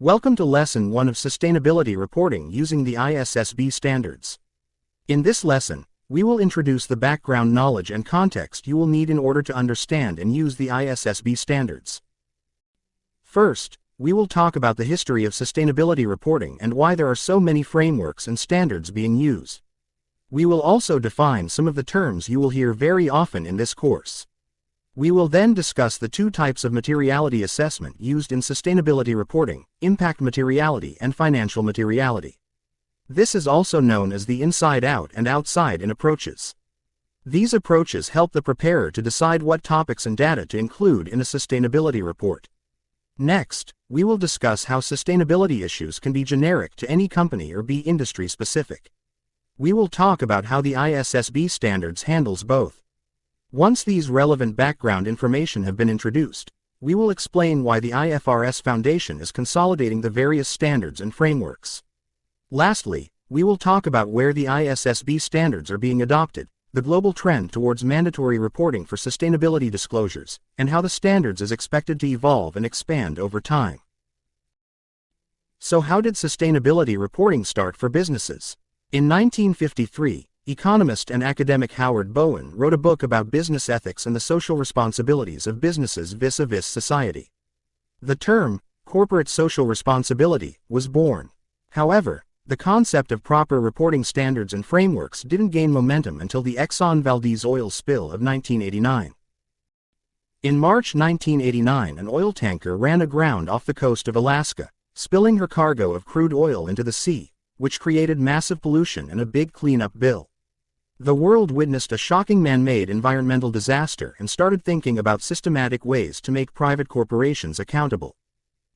Welcome to Lesson 1 of Sustainability Reporting using the ISSB Standards. In this lesson, we will introduce the background knowledge and context you will need in order to understand and use the ISSB Standards. First, we will talk about the history of sustainability reporting and why there are so many frameworks and standards being used. We will also define some of the terms you will hear very often in this course. We will then discuss the two types of materiality assessment used in sustainability reporting: impact materiality and financial materiality. This is also known as the inside-out and outside-in approaches. These approaches help the preparer to decide what topics and data to include in a sustainability report. Next, we will discuss how sustainability issues can be generic to any company or be industry-specific. We will talk about how the ISSB standards handles both. Once these relevant background information have been introduced, we will explain why the IFRS Foundation is consolidating the various standards and frameworks. Lastly, we will talk about where the ISSB standards are being adopted, the global trend towards mandatory reporting for sustainability disclosures, and how the standards is expected to evolve and expand over time. So how did sustainability reporting start for businesses? In 1953, economist and academic Howard Bowen wrote a book about business ethics and the social responsibilities of businesses vis-a-vis society. The term, corporate social responsibility, was born. However, the concept of proper reporting standards and frameworks didn't gain momentum until the Exxon Valdez oil spill of 1989. In March 1989, an oil tanker ran aground off the coast of Alaska, spilling her cargo of crude oil into the sea, which created massive pollution and a big cleanup bill. The world witnessed a shocking man-made environmental disaster and started thinking about systematic ways to make private corporations accountable.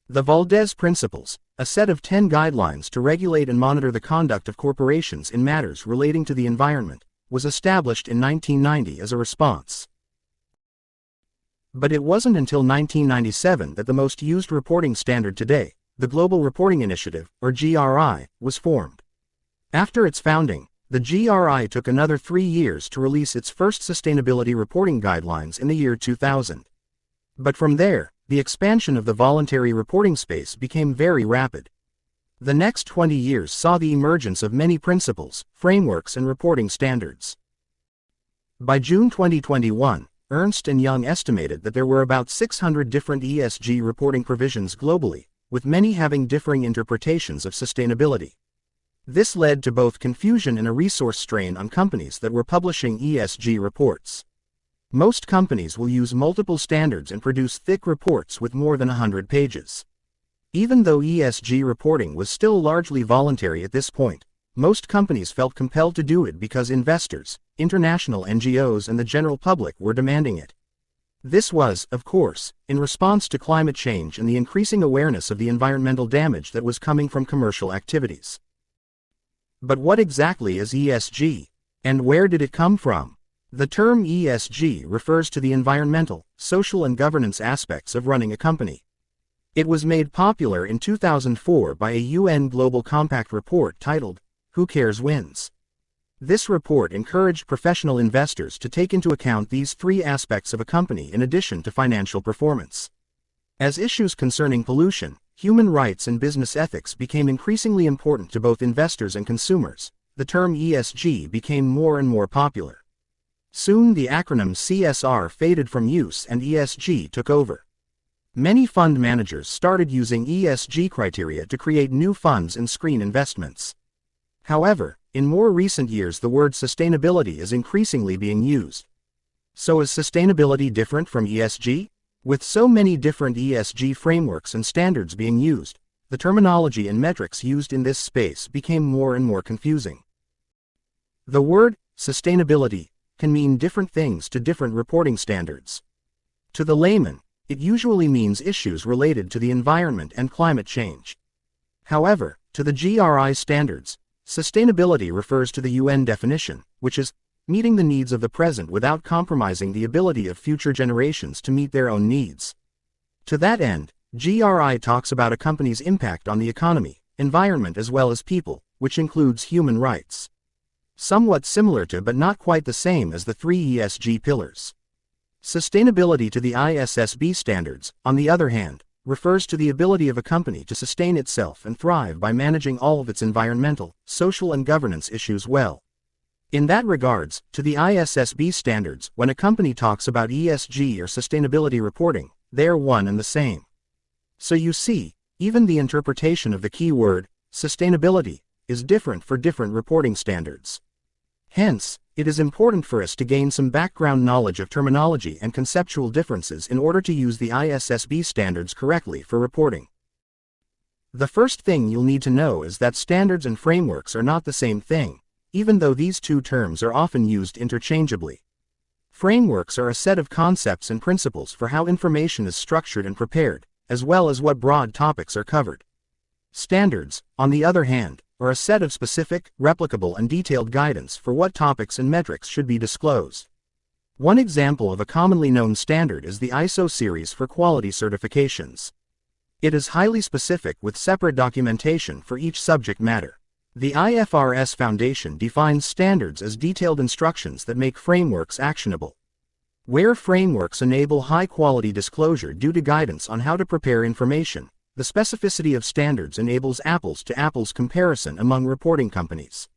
The Valdez Principles, a set of 10 guidelines to regulate and monitor the conduct of corporations in matters relating to the environment, was established in 1990 as a response. But it wasn't until 1997 that the most used reporting standard today, the Global Reporting Initiative, or GRI, was formed. After its founding, the GRI took another 3 years to release its first sustainability reporting guidelines in the year 2000. But from there, the expansion of the voluntary reporting space became very rapid. The next 20 years saw the emergence of many principles, frameworks and reporting standards. By June 2021, Ernst & Young estimated that there were about 600 different ESG reporting provisions globally, with many having differing interpretations of sustainability. This led to both confusion and a resource strain on companies that were publishing ESG reports. Most companies will use multiple standards and produce thick reports with more than 100 pages. Even though ESG reporting was still largely voluntary at this point, most companies felt compelled to do it because investors, international NGOs and the general public were demanding it. This was, of course, in response to climate change and the increasing awareness of the environmental damage that was coming from commercial activities. But what exactly is ESG? And where did it come from? The term ESG refers to the environmental, social and governance aspects of running a company. It was made popular in 2004 by a UN Global Compact report titled, "Who Cares Wins?" This report encouraged professional investors to take into account these three aspects of a company in addition to financial performance. As issues concerning pollution, human rights and business ethics became increasingly important to both investors and consumers, the term ESG became more and more popular. Soon the acronym CSR faded from use and ESG took over. Many fund managers started using ESG criteria to create new funds and screen investments. However, in more recent years the word sustainability is increasingly being used. So is sustainability different from ESG? With so many different ESG frameworks and standards being used, the terminology and metrics used in this space became more and more confusing. The word sustainability can mean different things to different reporting standards. To the layman, it usually means issues related to the environment and climate change. However, to the GRI standards, sustainability refers to the UN definition, which is meeting the needs of the present without compromising the ability of future generations to meet their own needs. To that end, GRI talks about a company's impact on the economy, environment as well as people, which includes human rights. Somewhat similar to but not quite the same as the three ESG pillars. Sustainability to the ISSB standards, on the other hand, refers to the ability of a company to sustain itself and thrive by managing all of its environmental, social and governance issues well. In that regards, to the ISSB standards, when a company talks about ESG or sustainability reporting, they are one and the same. So you see, even the interpretation of the key word, sustainability, is different for different reporting standards. Hence, it is important for us to gain some background knowledge of terminology and conceptual differences in order to use the ISSB standards correctly for reporting. The first thing you'll need to know is that standards and frameworks are not the same thing, even though these two terms are often used interchangeably. Frameworks are a set of concepts and principles for how information is structured and prepared, as well as what broad topics are covered. Standards, on the other hand, are a set of specific, replicable and detailed guidance for what topics and metrics should be disclosed. One example of a commonly known standard is the ISO series for quality certifications. It is highly specific with separate documentation for each subject matter. The IFRS Foundation defines standards as detailed instructions that make frameworks actionable. Where frameworks enable high-quality disclosure due to guidance on how to prepare information, the specificity of standards enables apples-to-apples comparison among reporting companies.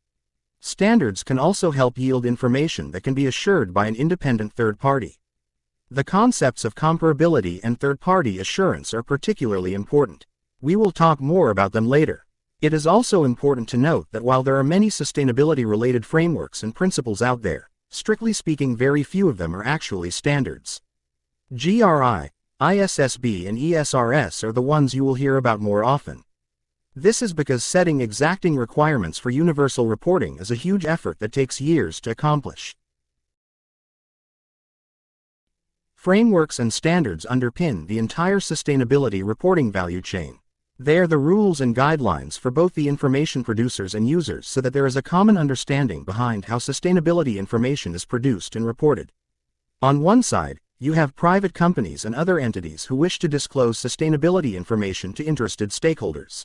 Standards can also help yield information that can be assured by an independent third party. The concepts of comparability and third-party assurance are particularly important. We will talk more about them later. It is also important to note that while there are many sustainability-related frameworks and principles out there, strictly speaking very few of them are actually standards. GRI, ISSB and ESRS are the ones you will hear about more often. This is because setting exacting requirements for universal reporting is a huge effort that takes years to accomplish. Frameworks and standards underpin the entire sustainability reporting value chain. They are the rules and guidelines for both the information producers and users so that there is a common understanding behind how sustainability information is produced and reported. On one side, you have private companies and other entities who wish to disclose sustainability information to interested stakeholders.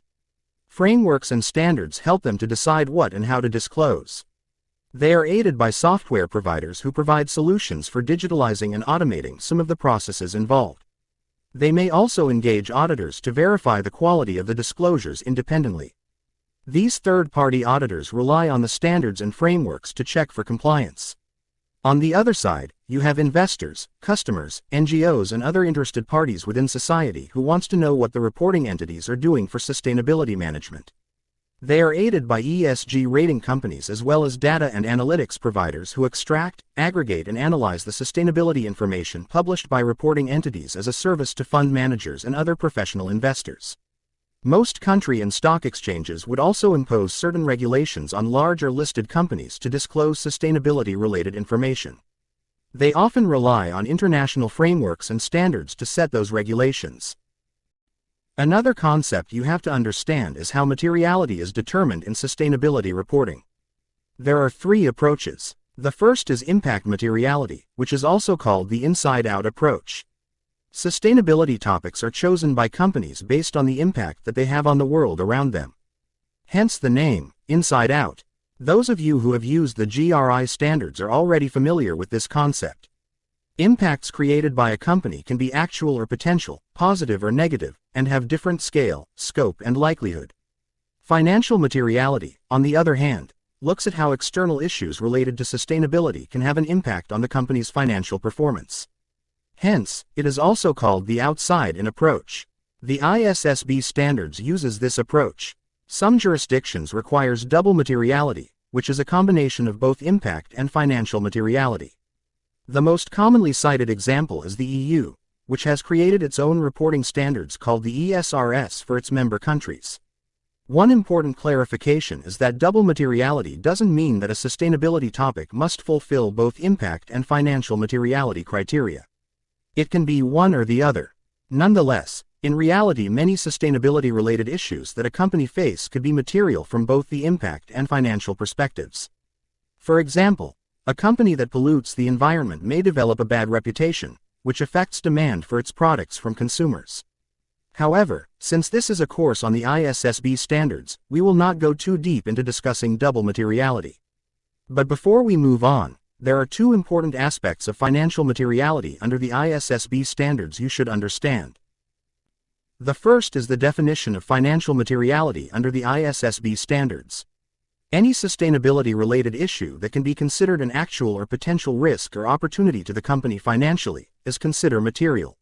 Frameworks and standards help them to decide what and how to disclose. They are aided by software providers who provide solutions for digitalizing and automating some of the processes involved. They may also engage auditors to verify the quality of the disclosures independently. These third-party auditors rely on the standards and frameworks to check for compliance. On the other side, you have investors, customers, NGOs and other interested parties within society who wants to know what the reporting entities are doing for sustainability management. They are aided by ESG rating companies as well as data and analytics providers who extract, aggregate and analyze the sustainability information published by reporting entities as a service to fund managers and other professional investors. Most country and stock exchanges would also impose certain regulations on large or listed companies to disclose sustainability-related information. They often rely on international frameworks and standards to set those regulations. Another concept you have to understand is how materiality is determined in sustainability reporting. There are three approaches. The first is impact materiality, which is also called the inside-out approach. Sustainability topics are chosen by companies based on the impact that they have on the world around them. Hence the name, Inside Out. Those of you who have used the GRI standards are already familiar with this concept. Impacts created by a company can be actual or potential, positive or negative, and have different scale, scope, and likelihood. Financial materiality, on the other hand, looks at how external issues related to sustainability can have an impact on the company's financial performance. Hence, it is also called the outside-in approach. The ISSB standards uses this approach. Some jurisdictions requires double materiality, which is a combination of both impact and financial materiality. The most commonly cited example is the EU, which has created its own reporting standards called the ESRS for its member countries. One important clarification is that double materiality doesn't mean that a sustainability topic must fulfill both impact and financial materiality criteria. It can be one or the other. Nonetheless, in reality many sustainability-related issues that a company face could be material from both the impact and financial perspectives. For example, a company that pollutes the environment may develop a bad reputation, which affects demand for its products from consumers. However, since this is a course on the ISSB standards, we will not go too deep into discussing double materiality. But before we move on, there are two important aspects of financial materiality under the ISSB standards you should understand. The first is the definition of financial materiality under the ISSB standards. Any sustainability-related issue that can be considered an actual or potential risk or opportunity to the company financially is considered material.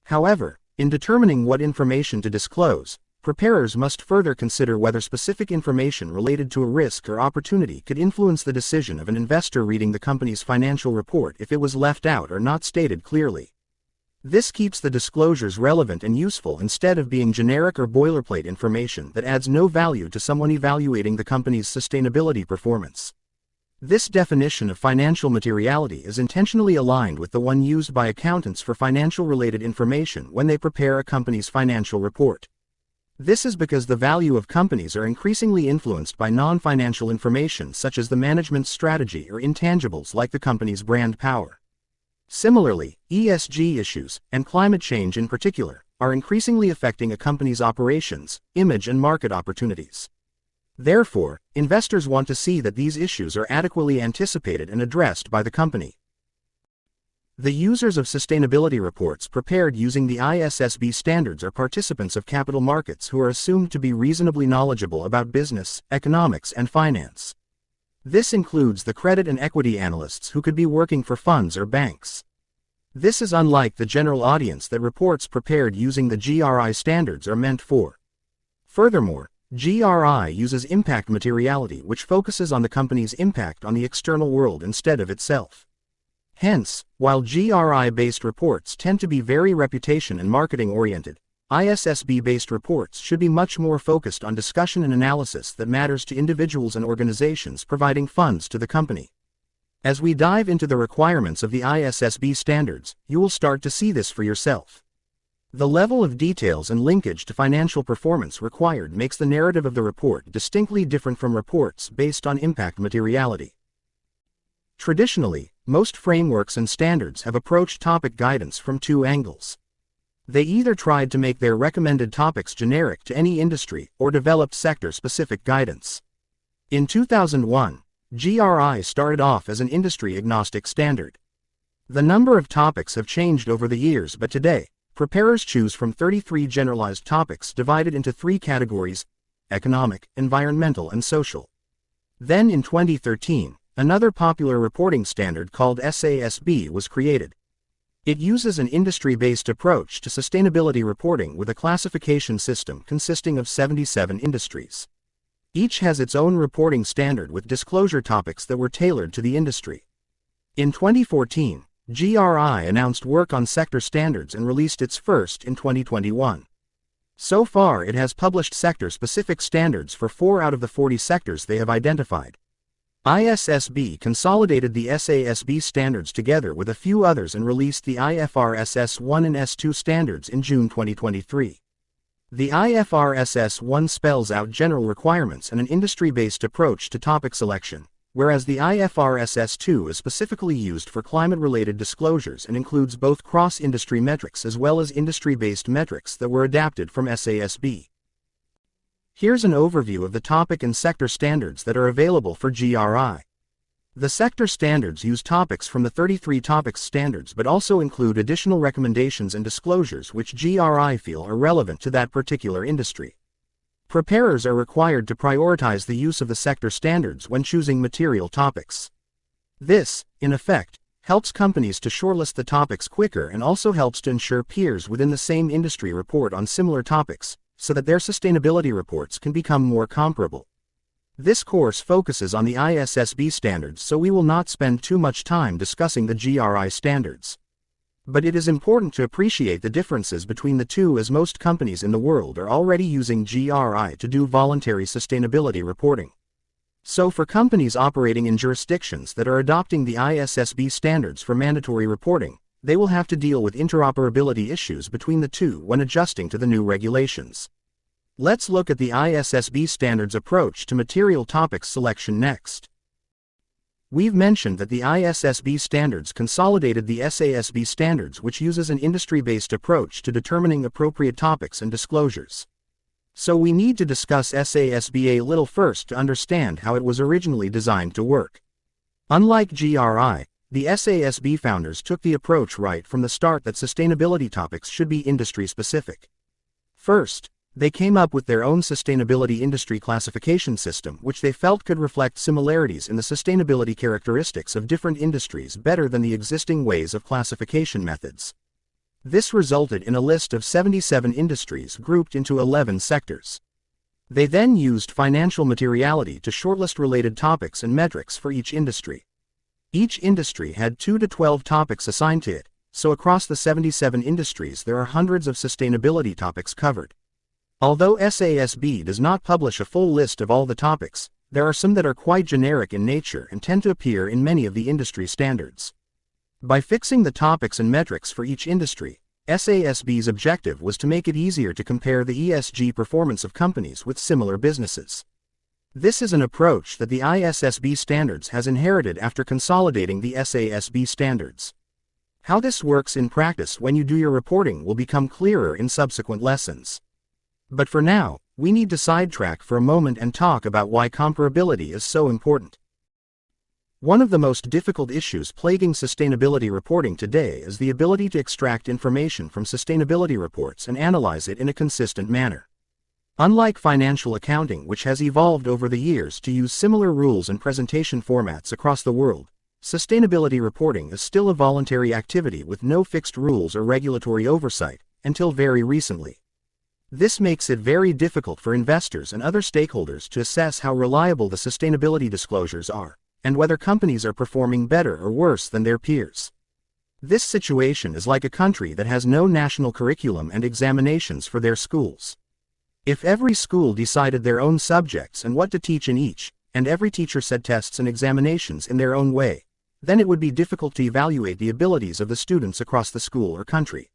However, in determining what information to disclose, preparers must further consider whether specific information related to a risk or opportunity could influence the decision of an investor reading the company's financial report if it was left out or not stated clearly. This keeps the disclosures relevant and useful instead of being generic or boilerplate information that adds no value to someone evaluating the company's sustainability performance. This definition of financial materiality is intentionally aligned with the one used by accountants for financial-related information when they prepare a company's financial report. This is because the value of companies are increasingly influenced by non-financial information such as the management's strategy or intangibles like the company's brand power. Similarly, ESG issues, and climate change in particular, are increasingly affecting a company's operations, image and market opportunities. Therefore, investors want to see that these issues are adequately anticipated and addressed by the company. The users of sustainability reports prepared using the ISSB standards are participants of capital markets who are assumed to be reasonably knowledgeable about business, economics, and finance. This includes the credit and equity analysts who could be working for funds or banks. This is unlike the general audience that reports prepared using the GRI standards are meant for. Furthermore, GRI uses impact materiality, which focuses on the company's impact on the external world instead of itself. Hence, while GRI-based reports tend to be very reputation and marketing-oriented, ISSB-based reports should be much more focused on discussion and analysis that matters to individuals and organizations providing funds to the company. As we dive into the requirements of the ISSB standards, you will start to see this for yourself. The level of details and linkage to financial performance required makes the narrative of the report distinctly different from reports based on impact materiality. Traditionally, most frameworks and standards have approached topic guidance from two angles. They either tried to make their recommended topics generic to any industry or developed sector-specific guidance. In 2001, GRI started off as an industry-agnostic standard. The number of topics have changed over the years, but today, preparers choose from 33 generalized topics divided into three categories: economic, environmental, and social. Then in 2013, another popular reporting standard called SASB was created. It uses an industry-based approach to sustainability reporting with a classification system consisting of 77 industries. Each has its own reporting standard with disclosure topics that were tailored to the industry. In 2014, GRI announced work on sector standards and released its first in 2021. So far, it has published sector-specific standards for 4 out of the 40 sectors they have identified. ISSB consolidated the SASB standards together with a few others and released the IFRS S1 and S2 standards in June 2023. The IFRS S1 spells out general requirements and an industry-based approach to topic selection, whereas the IFRS S2 is specifically used for climate-related disclosures and includes both cross-industry metrics as well as industry-based metrics that were adapted from SASB. Here's an overview of the topic and sector standards that are available for GRI. The sector standards use topics from the 33 topics standards but also include additional recommendations and disclosures which GRI feel are relevant to that particular industry. Preparers are required to prioritize the use of the sector standards when choosing material topics. This, in effect, helps companies to shortlist the topics quicker and also helps to ensure peers within the same industry report on similar topics, so that their sustainability reports can become more comparable. This course focuses on the ISSB standards, so we will not spend too much time discussing the GRI standards. But it is important to appreciate the differences between the two, as most companies in the world are already using GRI to do voluntary sustainability reporting. So for companies operating in jurisdictions that are adopting the ISSB standards for mandatory reporting, they will have to deal with interoperability issues between the two when adjusting to the new regulations. Let's look at the ISSB standards approach to material topics selection next. We've mentioned that the ISSB standards consolidated the SASB standards, which uses an industry-based approach to determining appropriate topics and disclosures. So we need to discuss SASB a little first to understand how it was originally designed to work. Unlike GRI, the SASB founders took the approach right from the start that sustainability topics should be industry-specific. First, they came up with their own sustainability industry classification system, which they felt could reflect similarities in the sustainability characteristics of different industries better than the existing ways of classification methods. This resulted in a list of 77 industries grouped into 11 sectors. They then used financial materiality to shortlist related topics and metrics for each industry. Each industry had 2 to 12 topics assigned to it, so across the 77 industries there are hundreds of sustainability topics covered. Although ISSB does not publish a full list of all the topics, there are some that are quite generic in nature and tend to appear in many of the industry standards. By fixing the topics and metrics for each industry, ISSB's objective was to make it easier to compare the ESG performance of companies with similar businesses. This is an approach that the ISSB Standards has inherited after consolidating the ISSB Standards. How this works in practice when you do your reporting will become clearer in subsequent lessons. But for now, we need to sidetrack for a moment and talk about why comparability is so important. One of the most difficult issues plaguing sustainability reporting today is the ability to extract information from sustainability reports and analyze it in a consistent manner. Unlike financial accounting, which has evolved over the years to use similar rules and presentation formats across the world, sustainability reporting is still a voluntary activity with no fixed rules or regulatory oversight, until very recently. This makes it very difficult for investors and other stakeholders to assess how reliable the sustainability disclosures are, and whether companies are performing better or worse than their peers. This situation is like a country that has no national curriculum and examinations for their schools. If every school decided their own subjects and what to teach in each, and every teacher set tests and examinations in their own way, then it would be difficult to evaluate the abilities of the students across the school or country.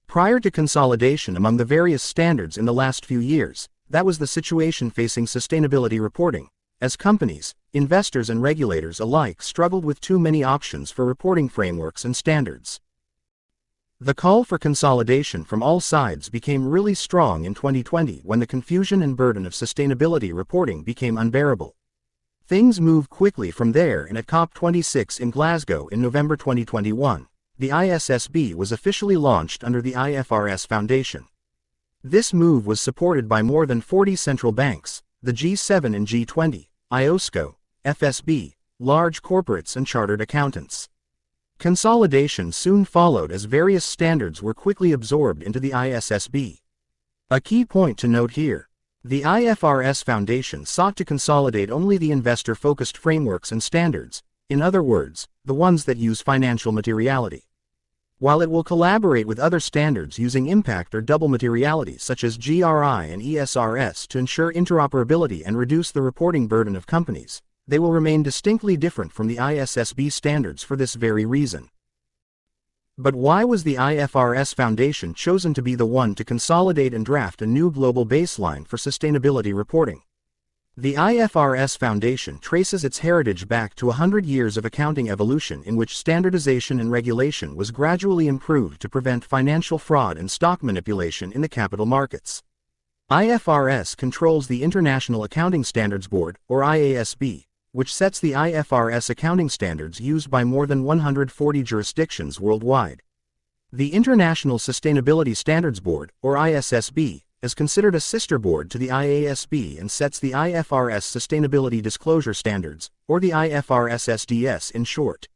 Prior to consolidation among the various standards in the last few years, that was the situation facing sustainability reporting, as companies, investors and regulators alike struggled with too many options for reporting frameworks and standards. The call for consolidation from all sides became really strong in 2020 when the confusion and burden of sustainability reporting became unbearable. Things moved quickly from there, and at COP26 in Glasgow in November 2021, the ISSB was officially launched under the IFRS Foundation. This move was supported by more than 40 central banks, the G7 and G20, IOSCO, FSB, large corporates and chartered accountants. Consolidation soon followed as various standards were quickly absorbed into the ISSB. A key point to note here: the IFRS Foundation sought to consolidate only the investor-focused frameworks and standards, in other words, the ones that use financial materiality. While it will collaborate with other standards using impact or double materiality such as GRI and ESRS to ensure interoperability and reduce the reporting burden of companies, they will remain distinctly different from the ISSB standards for this very reason. But why was the IFRS Foundation chosen to be the one to consolidate and draft a new global baseline for sustainability reporting? The IFRS Foundation traces its heritage back to 100 years of accounting evolution in which standardization and regulation was gradually improved to prevent financial fraud and stock manipulation in the capital markets. IFRS controls the International Accounting Standards Board, or IASB, which sets the IFRS accounting standards used by more than 140 jurisdictions worldwide. The International Sustainability Standards Board, or ISSB, is considered a sister board to the IASB and sets the IFRS Sustainability Disclosure Standards, or the IFRS SDS in short.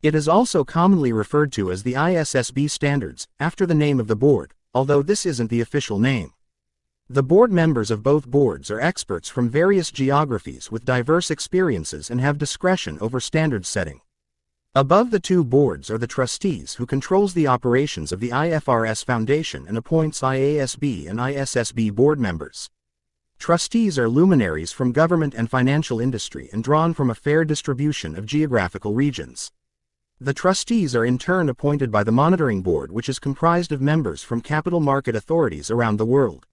It is also commonly referred to as the ISSB Standards, after the name of the board, although this isn't the official name. The board members of both boards are experts from various geographies with diverse experiences and have discretion over standards setting. Above the two boards are the trustees, who controls the operations of the IFRS Foundation and appoints IASB and ISSB board members. Trustees are luminaries from government and financial industry and drawn from a fair distribution of geographical regions. The trustees are in turn appointed by the monitoring board, which is comprised of members from capital market authorities around the world.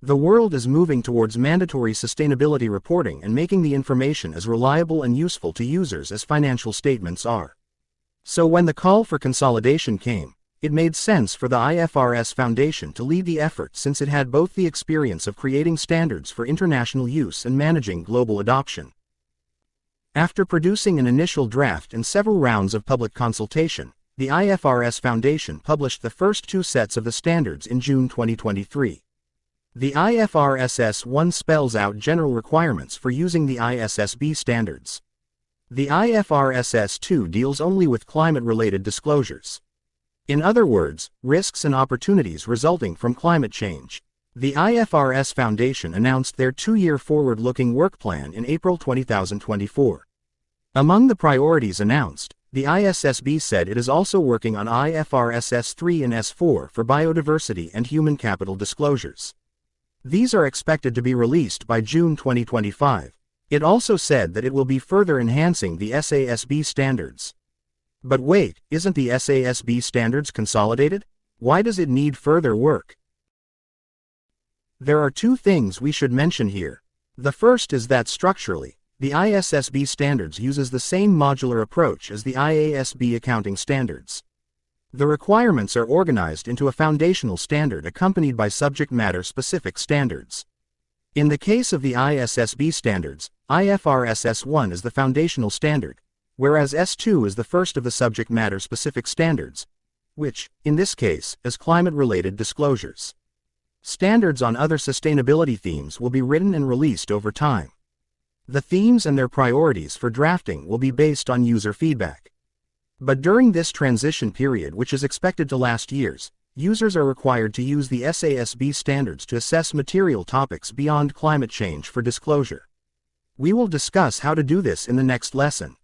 The world is moving towards mandatory sustainability reporting and making the information as reliable and useful to users as financial statements are. So when the call for consolidation came, it made sense for the IFRS Foundation to lead the effort, since it had both the experience of creating standards for international use and managing global adoption. After producing an initial draft and several rounds of public consultation, the IFRS Foundation published the first two sets of the standards in June 2023. The IFRS S1 spells out general requirements for using the ISSB standards. The IFRS S2 deals only with climate-related disclosures. In other words, risks and opportunities resulting from climate change. The IFRS Foundation announced their 2-year forward-looking work plan in April 2024. Among the priorities announced, the ISSB said it is also working on IFRS S3 and S4 for biodiversity and human capital disclosures. These are expected to be released by June 2025. It also said that it will be further enhancing the ISSB standards. But wait, isn't the ISSB standards consolidated? Why does it need further work? There are 2 things we should mention here. The first is that structurally, the ISSB standards uses the same modular approach as the IASB accounting standards. The requirements are organized into a foundational standard accompanied by subject matter specific standards. In the case of the ISSB standards, IFRS S1 is the foundational standard, whereas S2 is the first of the subject matter specific standards, which, in this case, is climate-related disclosures. Standards on other sustainability themes will be written and released over time. The themes and their priorities for drafting will be based on user feedback. But during this transition period, which is expected to last years, users are required to use the ISSB standards to assess material topics beyond climate change for disclosure. We will discuss how to do this in the next lesson.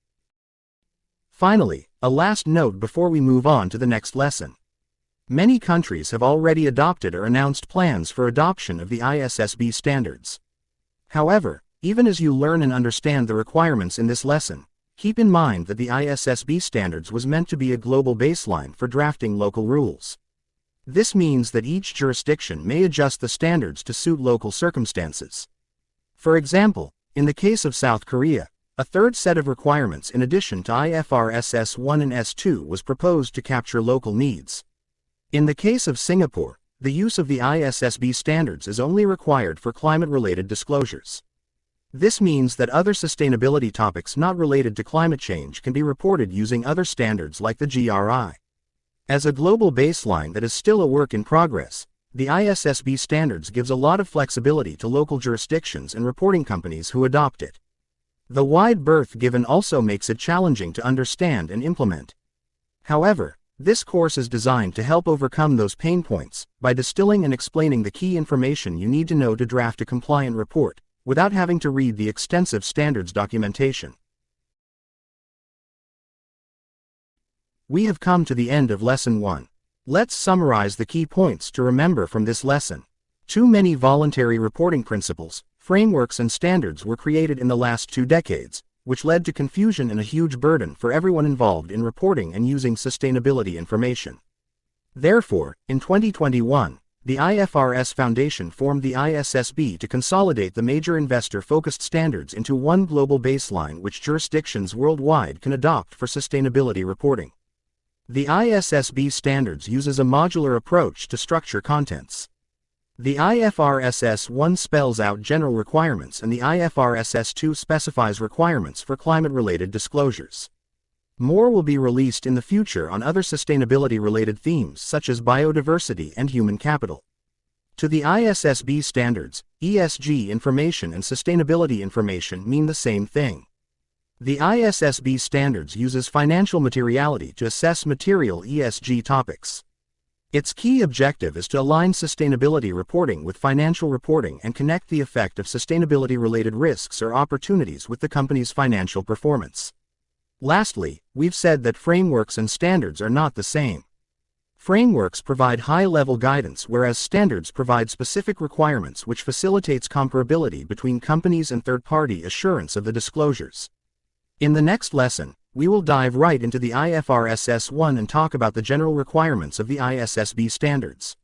Finally, a last note before we move on to the next lesson. Many countries have already adopted or announced plans for adoption of the ISSB standards. However, even as you learn and understand the requirements in this lesson, keep in mind that the ISSB standards was meant to be a global baseline for drafting local rules. This means that each jurisdiction may adjust the standards to suit local circumstances. For example, in the case of South Korea, a third set of requirements in addition to IFRS S1 and S2 was proposed to capture local needs. In the case of Singapore, the use of the ISSB standards is only required for climate-related disclosures. This means that other sustainability topics not related to climate change can be reported using other standards like the GRI. As a global baseline that is still a work in progress, the ISSB standards gives a lot of flexibility to local jurisdictions and reporting companies who adopt it. The wide berth given also makes it challenging to understand and implement. However, this course is designed to help overcome those pain points by distilling and explaining the key information you need to know to draft a compliant report, without having to read the extensive standards documentation. We have come to the end of Lesson 1. Let's summarize the key points to remember from this lesson. Too many voluntary reporting principles, frameworks and standards were created in the last 2 decades, which led to confusion and a huge burden for everyone involved in reporting and using sustainability information. Therefore, in 2021, the IFRS Foundation formed the ISSB to consolidate the major investor-focused standards into one global baseline which jurisdictions worldwide can adopt for sustainability reporting. The ISSB standards uses a modular approach to structure contents. The IFRS S1 spells out general requirements and the IFRS S2 specifies requirements for climate-related disclosures. More will be released in the future on other sustainability-related themes such as biodiversity and human capital. To the ISSB standards, ESG information and sustainability information mean the same thing. The ISSB standards uses financial materiality to assess material ESG topics. Its key objective is to align sustainability reporting with financial reporting and connect the effect of sustainability-related risks or opportunities with the company's financial performance. Lastly, we've said that frameworks and standards are not the same. Frameworks provide high-level guidance whereas standards provide specific requirements which facilitates comparability between companies and third-party assurance of the disclosures. In the next lesson, we will dive right into the IFRS S1 and talk about the general requirements of the ISSB standards.